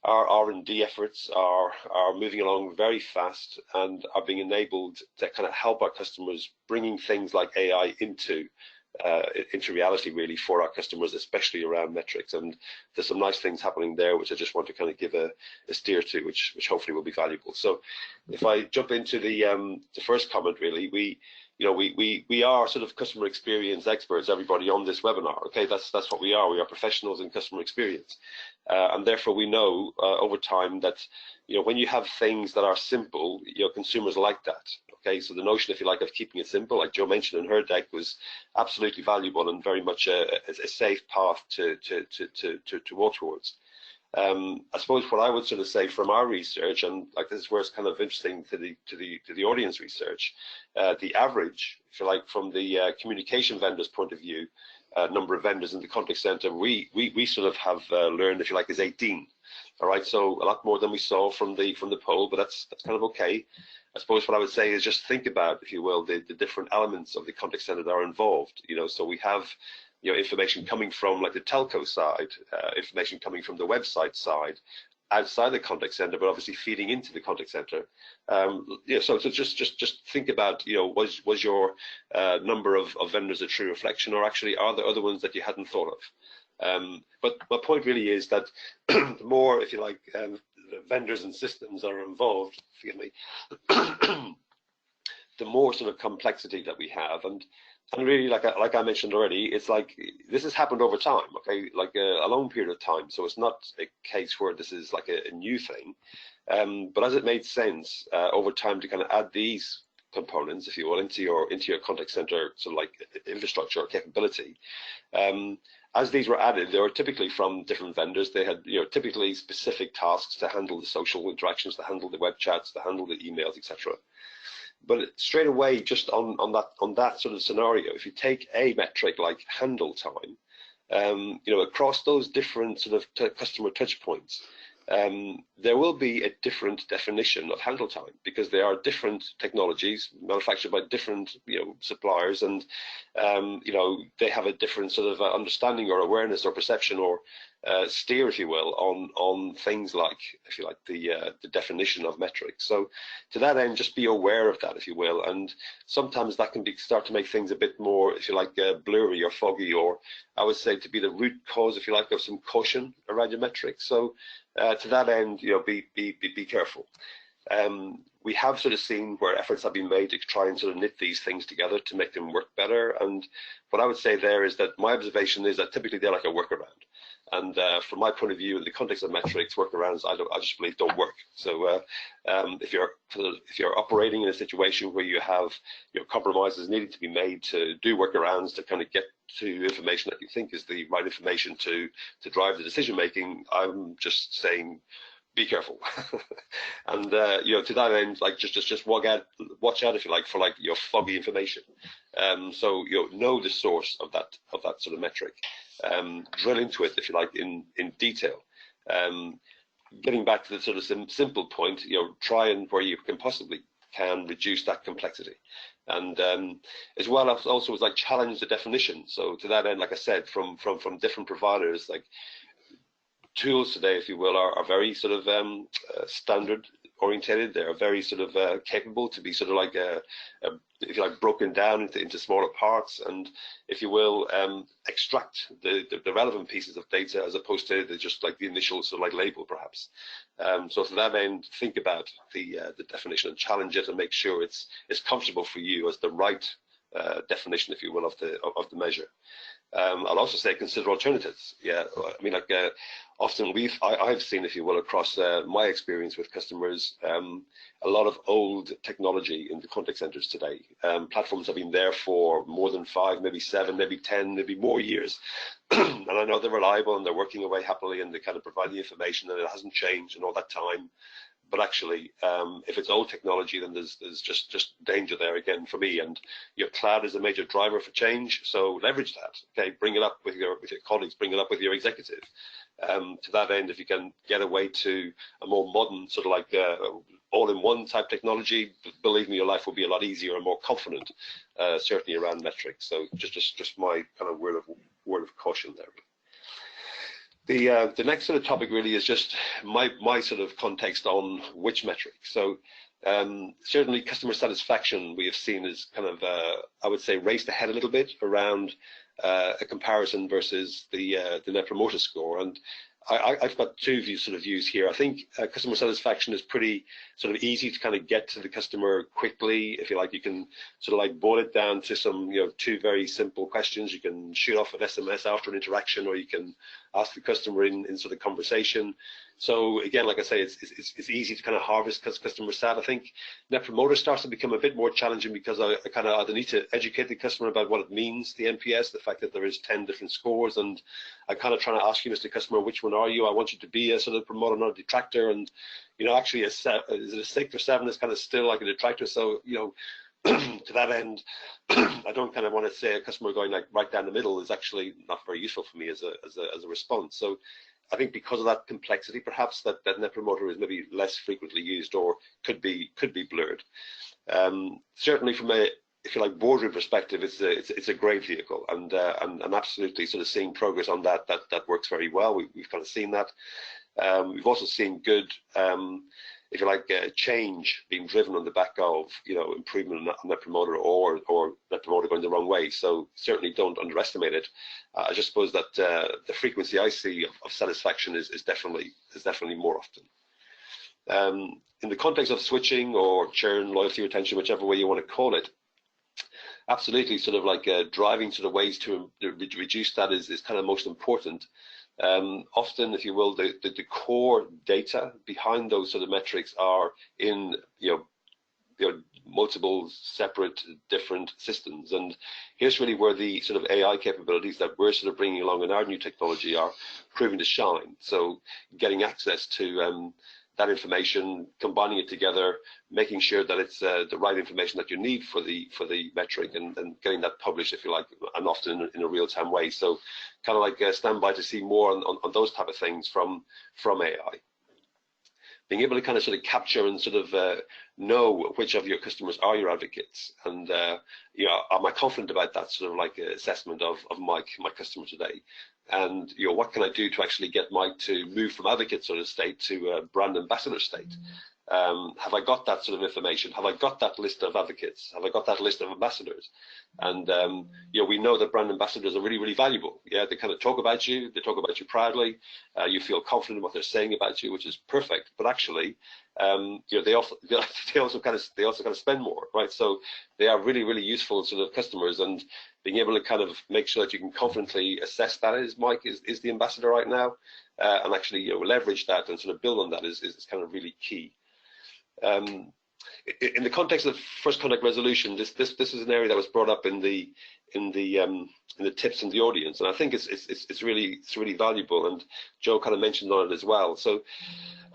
our R&D efforts are moving along very fast and are being enabled to kind of help our customers, bringing things like AI into reality really for our customers, especially around metrics. And there's some nice things happening there, which I just want to kind of give a steer to, which hopefully will be valuable. So if I jump into the first comment, really, we are sort of customer experience experts, everybody on this webinar. Okay, that's what we are. We are professionals in customer experience, and therefore we know over time that when you have things that are simple, consumers like that. Okay, so the notion, if you like, of keeping it simple, like Joe mentioned in her deck, was absolutely valuable and very much a safe path to walk towards. I suppose what I would sort of say from our research, and like this is where it's kind of interesting to the audience research, the average, if you like, from the communication vendors' point of view, number of vendors in the contact center, we sort of have learned, if you like, is 18. All right, so a lot more than we saw from the poll, but that's kind of okay. I suppose what I would say is just think about, if you will, the different elements of the contact center that are involved. So we have information coming from like the telco side, information coming from the website side, outside the contact center, but obviously feeding into the contact center. So just think about, was your number of vendors a true reflection, or actually are there other ones that you hadn't thought of? But my point really is that the more, if you like, vendors and systems are involved, forgive me, the more sort of complexity that we have, and really, like I mentioned already, it's like this has happened over time, okay, like a long period of time. So it's not a case where this is like a new thing, but as it made sense over time to kind of add these components, if you will, into your contact center sort of like infrastructure or capability. As these were added, they were typically from different vendors. They had typically specific tasks to handle the social interactions, to handle the web chats, to handle the emails, etc. But straight away, just on that sort of scenario, if you take a metric like handle time, across those different sort of customer touch points, there will be a different definition of handle time, because they are different technologies manufactured by different suppliers, and they have a different sort of understanding or awareness or perception or steer, if you will, on things like, if you like, the definition of metrics. So to that end, just be aware of that, if you will, and sometimes that can start to make things a bit more, if you like, blurry or foggy, or I would say to be the root cause, if you like, of some caution around your metrics. So to that end, be careful. We have sort of seen where efforts have been made to try and sort of knit these things together to make them work better. And what I would say there is that my observation is that typically they're like a workaround. And from my point of view, in the context of metrics, workarounds, I just believe don't work. So if you're operating in a situation where you have compromises needing to be made to do workarounds to kind of get to information that you think is the right information to drive the decision making, I'm just saying, be careful. And to that end, like just watch out, if you like, for like your foggy information. So know the source of that sort of metric. Drill into it, if you like, in detail. Getting back to the sort of simple point, try and where you possibly can reduce that complexity. And as well, also like challenge the definition. So to that end, like I said, from different providers, like tools today, if you will, are very sort of standard orientated. They're very sort of capable to be sort of like if you like, broken down into smaller parts, and if you will, extract the relevant pieces of data as opposed to just like the initial sort of like label, perhaps. So to that end, think about the definition and challenge it, and make sure it's comfortable for you as the right definition, if you will, of the measure. I'll also say consider alternatives. Yeah, I mean, like often I've seen, if you will, across my experience with customers, a lot of old technology in the contact centers today. Platforms have been there for more than 5, maybe 7, maybe 10, maybe more years. And I know they're reliable and they're working away happily and they kind of provide the information and it hasn't changed in all that time. But actually, if it's old technology, then there's just danger there again for me. And your cloud is a major driver for change, so leverage that. Okay, bring it up with your colleagues, bring it up with your executive. To that end, if you can get away to a more modern sort of like all-in-one type technology, believe me, your life will be a lot easier and more confident, certainly around metrics. So just my kind of word of caution there. The next sort of topic really is just my sort of context on which metric. So certainly customer satisfaction we have seen is kind of I would say raced ahead a little bit around a comparison versus the Net Promoter Score. And I've got two views here. I think customer satisfaction is pretty sort of easy to kind of get to the customer quickly. If you like, you can sort of like boil it down to some, two very simple questions. You can shoot off an SMS after an interaction, or you can ask the customer in sort of conversation. So again, like I say, it's easy to kind of harvest customer sat. I think Net Promoter starts to become a bit more challenging because I kind of either need to educate the customer about what it means, the NPS, the fact that there is 10 different scores, and I'm kind of trying to ask you, Mr. Customer, which one are you? I want you to be a sort of promoter, not a detractor. And actually, is it a 6 or 7 is kind of still like a detractor. So to that end, I don't kind of want to say a customer going like right down the middle is actually not very useful for me as a response. So I think because of that complexity, perhaps that Net Promoter is maybe less frequently used or could be blurred. Certainly from a, if you like, boardroom perspective, it's a great vehicle, and absolutely sort of seeing progress on that works very well. We've kind of seen that. We've also seen good, if you like, change being driven on the back of improvement on Net Promoter or Net Promoter going the wrong way. So certainly don't underestimate it. I just suppose that the frequency I see of satisfaction is definitely more often. In the context of switching or churn, loyalty, retention, whichever way you want to call it, absolutely sort of like driving sort of ways to reduce that is kind of most important. Often, if you will, the core data behind those sort of metrics are in multiple separate different systems, and here's really where the sort of AI capabilities that we're sort of bringing along in our new technology are proving to shine. So getting access to that information, combining it together, making sure that it's the right information that you need for the metric, and getting that published, if you like, and often in a real-time way. So kind of like stand by to see more on those type of things from AI. being able to kind of sort of capture and sort of know which of your customers are your advocates, and you know, am I confident about that sort of like assessment of my customer today, and you know, what can I do to actually get Mike to move from advocate sort of state to a brand ambassador state? Have I got that sort of information? Have I got that list of advocates? Have I got that list of ambassadors? And you know, we know that brand ambassadors are really, really valuable. Yeah, they kind of talk about you. They talk about you proudly. You feel confident in what they're saying about you, which is perfect. But actually, you know, they also kind of spend more, right? So they are really, really useful sort of customers, and being able to kind of make sure that you can confidently assess that is Mike is the ambassador right now, and actually, you know, leverage that and sort of build on that is kind of really key. In the context of first contact resolution, this is an area that was brought up in the tips from the audience, and I think it's really valuable. And Joe kind of mentioned on it as well. So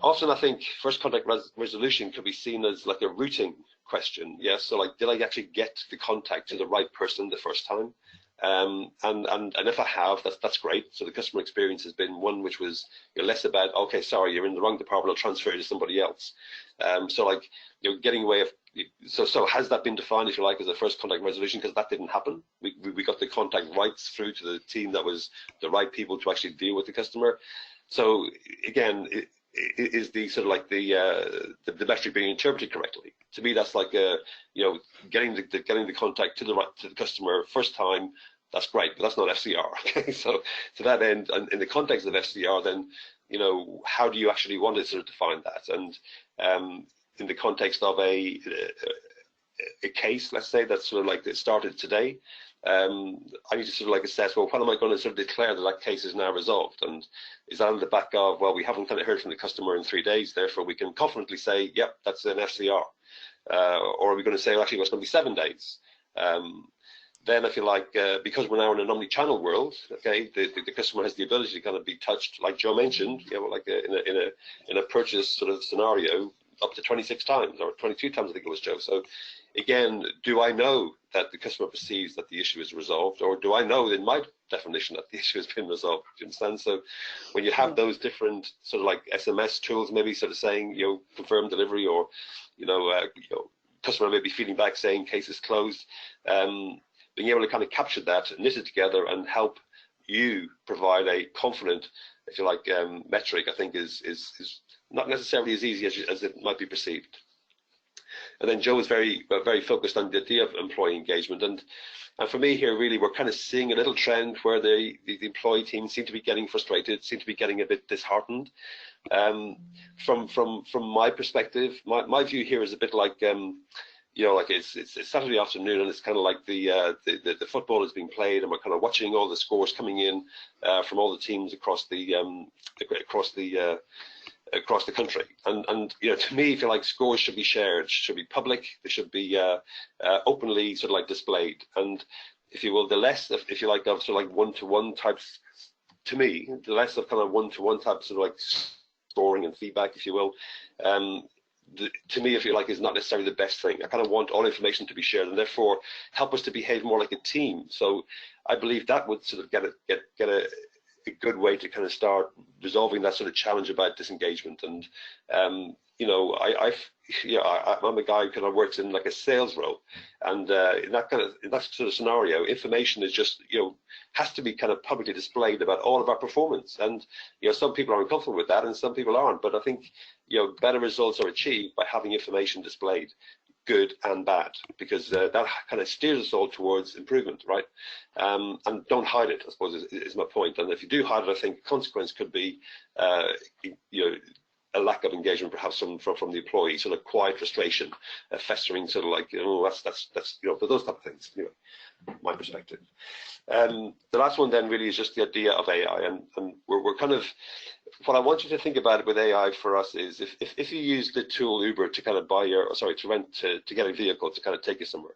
often I think first contact resolution could be seen as like a routing question. Yes, so like, did I actually get the contact to the right person the first time? And if I have, that's great. So the customer experience has been one which was, you know, less about, okay, sorry, you're in the wrong department, I'll transfer you to somebody else. So like, you know, getting away of, so has that been defined, if you like, as a first contact resolution? Because that didn't happen. We got the contact rights through to the team that was the right people to actually deal with the customer. So again, is the sort of like the metric being interpreted correctly? To me, that's like you know, getting the contact to the customer first time. That's great, but that's not FCR. Okay, so to that end, and in the context of FCR, then, you know, how do you actually want to sort of define that? And in the context of a case, let's say, that's sort of like it started today, I need to sort of like assess, well, when am I going to sort of declare that that case is now resolved? And is that on the back of, well, we haven't kind of heard from the customer in 3 days, therefore we can confidently say, yep, that's an FCR. Or are we going to say, well, actually, it's going to be 7 days? Then I feel like, because we're now in an omni-channel world, okay, the customer has the ability to kind of be touched, like Joe mentioned, you know, like in a purchase sort of scenario, up to 26 times or 22 times, I think it was, Joe. So again, do I know that the customer perceives that the issue is resolved, or do I know in my definition that the issue has been resolved? Do you understand? So when you have those different sort of like SMS tools, maybe sort of saying, you know, confirm delivery, or, you know, customer may be feeding back saying case is closed, being able to kind of capture that, knit it together, and help you provide a confident, if you like, metric, I think is not necessarily as easy as it might be perceived. And then Joe was very focused on the idea of employee engagement, and for me here, really, we're kind of seeing a little trend where the employee team seem to be getting frustrated, seem to be getting a bit disheartened. From my perspective, my view here is a bit like, you know, like it's Saturday afternoon, and it's kind of like the football is being played, and we're kind of watching all the scores coming in from all the teams across the country. And you know, to me, I feel like scores should be shared, should be public, they should be openly sort of like displayed. And if you will, the less of, if you like, of sort of like one-to-one types, to me, the less of kind of one-to-one types of like scoring and feedback, if you will, to me, if you like, is not necessarily the best thing. I kind of want all information to be shared, and therefore help us to behave more like a team. So I believe that would sort of get a good way to kind of start resolving that sort of challenge about disengagement. And you know, I'm a guy who kind of works in like a sales role, and in that sort of scenario, information is just, you know, has to be kind of publicly displayed about all of our performance. And you know, some people are uncomfortable with that, and some people aren't. But I think, you know, better results are achieved by having information displayed, good and bad, because that kind of steers us all towards improvement, right? And don't hide it, I suppose, is my point. And if you do hide it, I think the consequence could be, you know, a lack of engagement, perhaps from the employee, sort of quiet frustration, festering, sort of like, oh, that's you know, for those type of things. Anyway, my perspective. The last one then really is just the idea of AI, and we're kind of, what I want you to think about it with AI for us is, if you use the tool Uber to kind of to get a vehicle to kind of take you somewhere,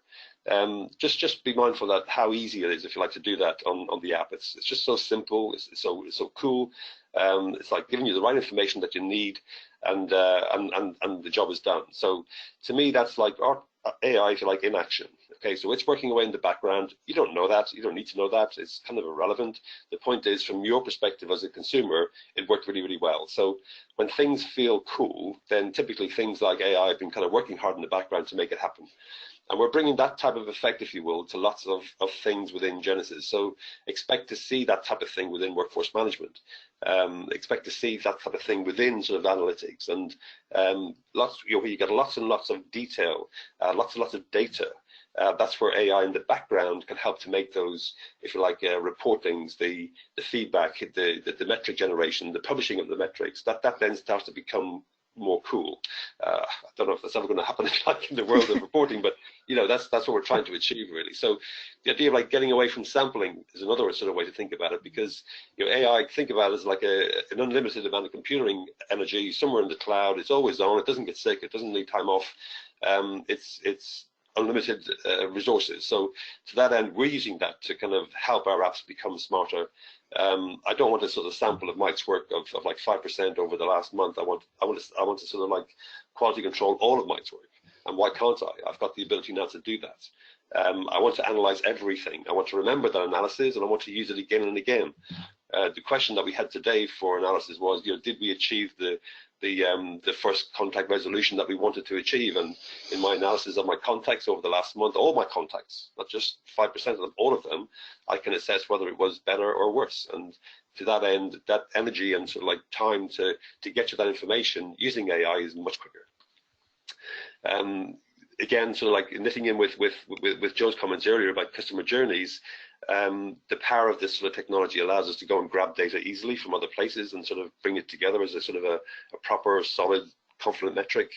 just be mindful that how easy it is, if you like, to do that on the app. It's just so simple, it's so cool. It's like giving you the right information that you need, and the job is done. So to me, that's like our AI, if you like, in action. Okay, so it's working away in the background. You don't know that. You don't need to know that. It's kind of irrelevant. The point is, from your perspective as a consumer, it worked really, really well. So when things feel cool, then typically things like AI have been kind of working hard in the background to make it happen. And we're bringing that type of effect, if you will, to lots of things within Genesis. So expect to see that type of thing within workforce management. Expect to see that type of thing within sort of analytics, and you get lots and lots of detail, lots and lots of data. That's where AI in the background can help to make those, if you like, reportings, the feedback, the metric generation, the publishing of the metrics. That then starts to become more cool. I don't know if that's ever going to happen like in the world of reporting, but that's what we're trying to achieve, really. So the idea of like getting away from sampling is another sort of way to think about it, because AI, think about it as like an unlimited amount of computing energy somewhere in the cloud. It's always on. It doesn't get sick. It doesn't need time off. It's unlimited resources. So to that end, we're using that to kind of help our apps become smarter. I don't want a sort of sample of Mike's work of like 5% over the last month. I want to sort of like quality control all of Mike's work. And why can't I? I've got the ability now to do that. I want to analyze everything. I want to remember that analysis, and I want to use it again and again. The question that we had today for analysis was, did we achieve the first contact resolution that we wanted to achieve? And in my analysis of my contacts over the last month, all my contacts, not just 5% of them, all of them, I can assess whether it was better or worse. And to that end, that energy and sort of like time to get to that information using AI is much quicker. Again, sort of like knitting in with Joe's comments earlier about customer journeys, the power of this sort of technology allows us to go and grab data easily from other places and sort of bring it together as a sort of a proper, solid, confident metric.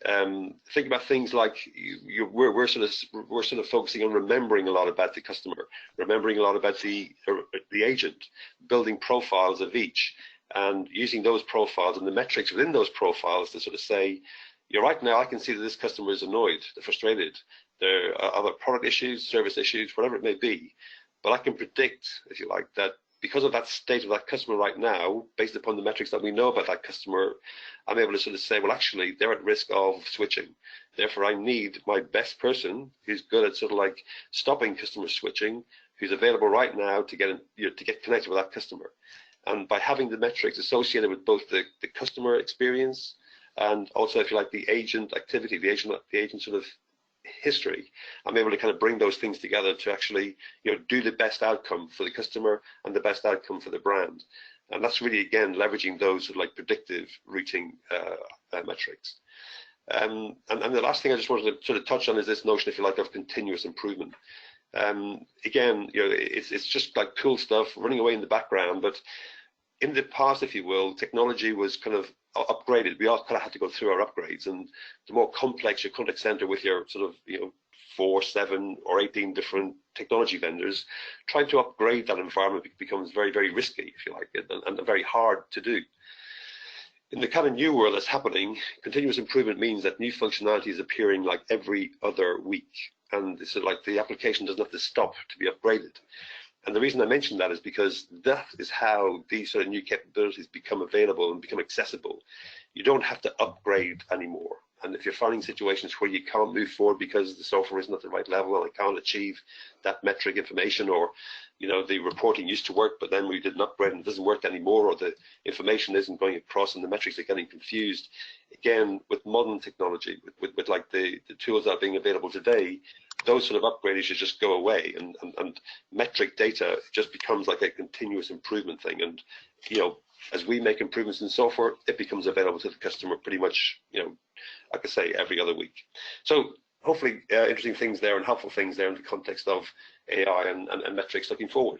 Think about things like we're sort of focusing on remembering a lot about the customer, remembering a lot about the agent, building profiles of each, and using those profiles and the metrics within those profiles to sort of say, right now I can see that this customer is annoyed, they're frustrated, there are other product issues, service issues, whatever it may be. But I can predict, if you like, that because of that state of that customer right now, based upon the metrics that we know about that customer, I'm able to sort of say, well, actually, they're at risk of switching. Therefore, I need my best person who's good at sort of like stopping customer switching, who's available right now to get connected with that customer. And by having the metrics associated with both the customer experience and also, if you like, the agent activity, the agent sort of history, I'm able to kind of bring those things together to actually do the best outcome for the customer and the best outcome for the brand. And that's really, again, leveraging those sort of like predictive routing metrics. And the last thing I just wanted to sort of touch on is this notion, if you like, of continuous improvement. Again, it's just like cool stuff running away in the background, but in the past, if you will, technology was kind of upgraded. We all kind of had to go through our upgrades, and the more complex your contact center with your sort of 4, 7, or 18 different technology vendors, trying to upgrade that environment becomes very, very risky, if you like, and very hard to do. In the kind of new world that's happening, continuous improvement means that new functionality is appearing like every other week, and it's sort of like the application doesn't have to stop to be upgraded. And the reason I mention that is because that is how these sort of new capabilities become available and become accessible. You don't have to upgrade anymore. And if you're finding situations where you can't move forward because the software isn't at the right level and it can't achieve that metric information, or the reporting used to work, but then we did an upgrade and it doesn't work anymore, or the information isn't going across and the metrics are getting confused. Again, with modern technology, with like the tools that are being available today, those sort of upgrades should just go away, and metric data just becomes like a continuous improvement thing. And as we make improvements in software, it becomes available to the customer pretty much, like I say, every other week. So hopefully interesting things there and helpful things there in the context of AI and metrics looking forward.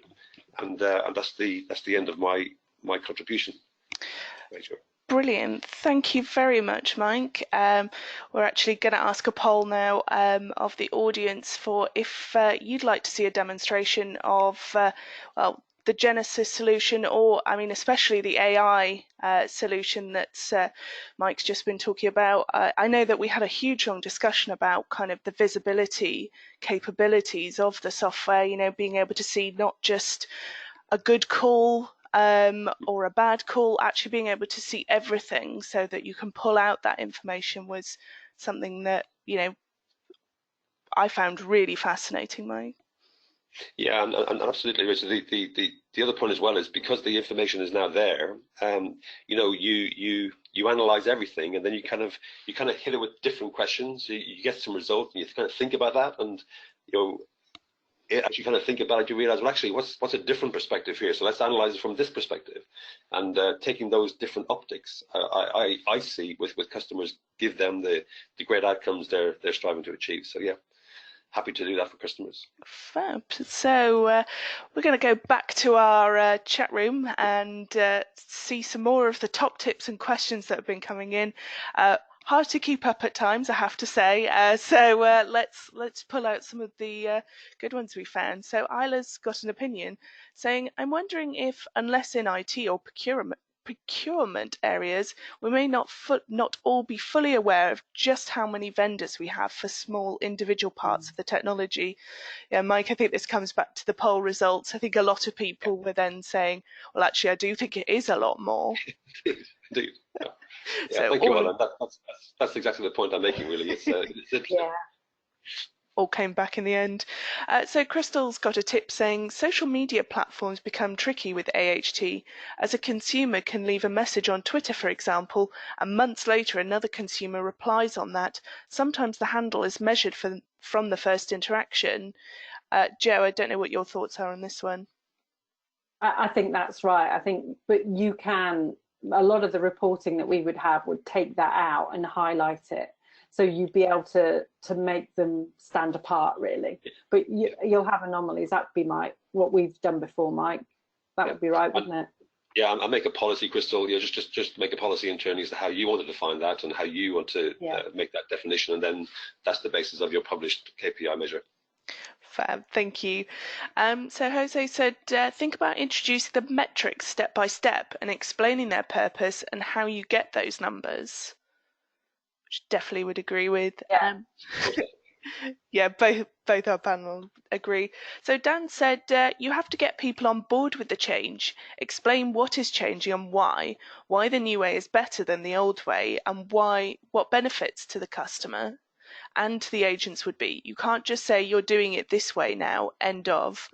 And that's the end of my contribution. Rachel. Brilliant. Thank you very much, Mike. We're actually going to ask a poll now of the audience for if you'd like to see a demonstration of the Genesis solution, or especially the AI solution that Mike's just been talking about. I know that we had a huge long discussion about kind of the visibility capabilities of the software, being able to see not just a good call or a bad call, actually being able to see everything so that you can pull out that information was something that I found really fascinating, Mike. Yeah, and absolutely, Richard. The other point as well is because the information is now there, you analyze everything, and then you kind of hit it with different questions. You get some results, and you kind of think about that, and as you kind of think about it, you realize, well, actually, what's a different perspective here? So let's analyze it from this perspective, and taking those different optics, I see with customers, give them the great outcomes they're striving to achieve. So yeah. Happy to do that for customers. Fab. So we're going to go back to our chat room and see some more of the top tips and questions that have been coming in. Hard to keep up at times, I have to say. So let's pull out some of the good ones we found. So Isla's got an opinion saying, I'm wondering if, unless in IT or procurement areas, we may not all be fully aware of just how many vendors we have for small individual parts of the technology. Yeah, Mike, I think this comes back to the poll results. I think a lot of people were then saying, well, actually, I do think it is a lot more. Indeed. Yeah. So thank you, Alan. That's exactly the point I'm making, really. It's interesting. Yeah. All came back in the end. So Crystal's got a tip saying social media platforms become tricky with AHT, as a consumer can leave a message on Twitter, for example, and months later another consumer replies on that. Sometimes the handle is measured from the first interaction. Joe, I don't know what your thoughts are on this one. I think that's right. But you can, a lot of the reporting that we would have would take that out and highlight it. So you'd be able to make them stand apart, really. But you'll have anomalies. That'd be what we've done before, Mike. That would be right, wouldn't it? Yeah, I'll make a policy, Crystal. Just make a policy internally as to how you want to define that and how you want to make that definition, and then that's the basis of your published KPI measure. Fab, thank you. So Jose said, think about introducing the metrics step by step and explaining their purpose and how you get those numbers. Which definitely would agree with. Yeah, both our panel agree. So Dan said, you have to get people on board with the change, explain what is changing and why the new way is better than the old way, and what benefits to the customer and to the agents would be. You can't just say you're doing it this way now, end of.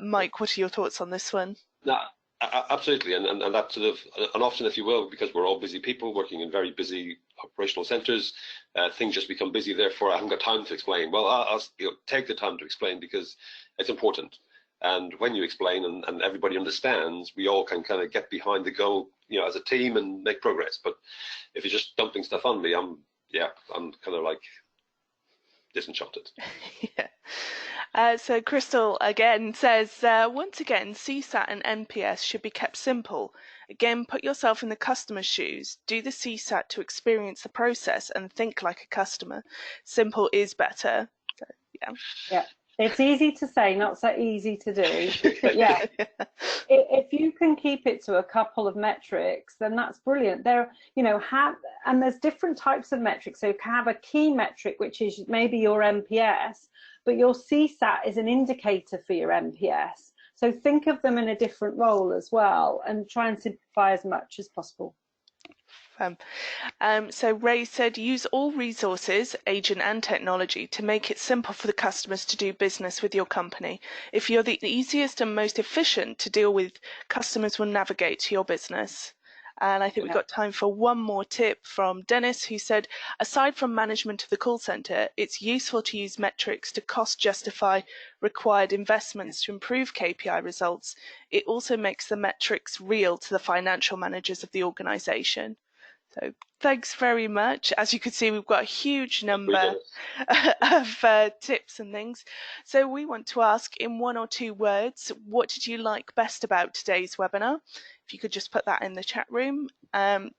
Mike, what are your thoughts on this one? No, absolutely, and that sort of, and often, if you will, because we're all busy people working in very busy operational centres, things just become busy. Therefore, I haven't got time to explain. Well, I'll take the time to explain because it's important. And when you explain and everybody understands, we all can kind of get behind the goal, as a team and make progress. But if you're just dumping stuff on me, I'm kind of like disenchanted. Yeah. So Crystal again says, once again, CSAT and NPS should be kept simple. Again, put yourself in the customer's shoes. Do the CSAT to experience the process and think like a customer. Simple is better. So, yeah. Yeah. It's easy to say, not so easy to do. But yeah, if you can keep it to a couple of metrics, then that's brilliant. And there's different types of metrics. So you can have a key metric, which is maybe your NPS, but your CSAT is an indicator for your NPS. So think of them in a different role as well and try and simplify as much as possible. So Ray said, use all resources, agent and technology, to make it simple for the customers to do business with your company. If you're the easiest and most efficient to deal with, customers will navigate to your business. And I think we've got time for one more tip from Dennis, who said, aside from management of the call center, it's useful to use metrics to cost justify required investments to improve KPI results. It also makes the metrics real to the financial managers of the organization. So thanks very much. As you can see, we've got a huge number of tips and things. So we want to ask in 1 or 2 words, what did you like best about today's webinar? If you could just put that in the chat room.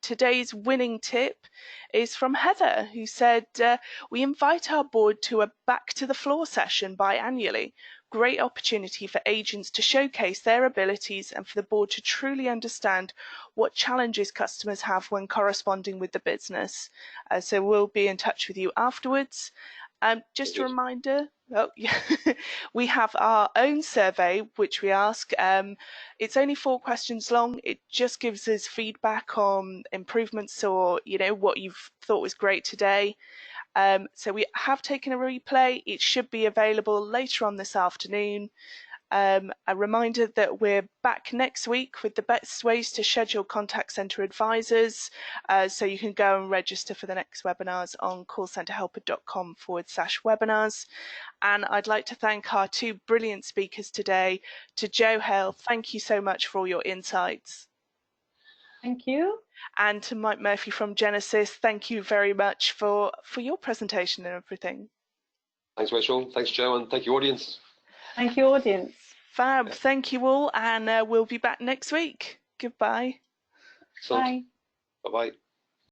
Today's winning tip is from Heather, who said, we invite our board to a back to the floor session biannually. Great opportunity for agents to showcase their abilities and for the board to truly understand what challenges customers have when corresponding with the business. So we'll be in touch with you afterwards. Just a reminder, we have our own survey, which we ask. It's only 4 questions long. It just gives us feedback on improvements or, what you've thought was great today. So we have taken a replay. It should be available later on this afternoon. A reminder that we're back next week with the best ways to schedule contact centre advisors. So you can go and register for the next webinars on callcenterhelper.com/webinars. And I'd like to thank our two brilliant speakers today. To Jo Hale, thank you so much for all your insights. Thank you. And to Mike Murphy from Genesis, thank you very much for your presentation and everything. Thanks, Rachel. Thanks, Jo, and thank you, audience. Thank you, audience. Fab. Thank you all, and we'll be back next week. Goodbye. Excellent. Bye. Bye-bye.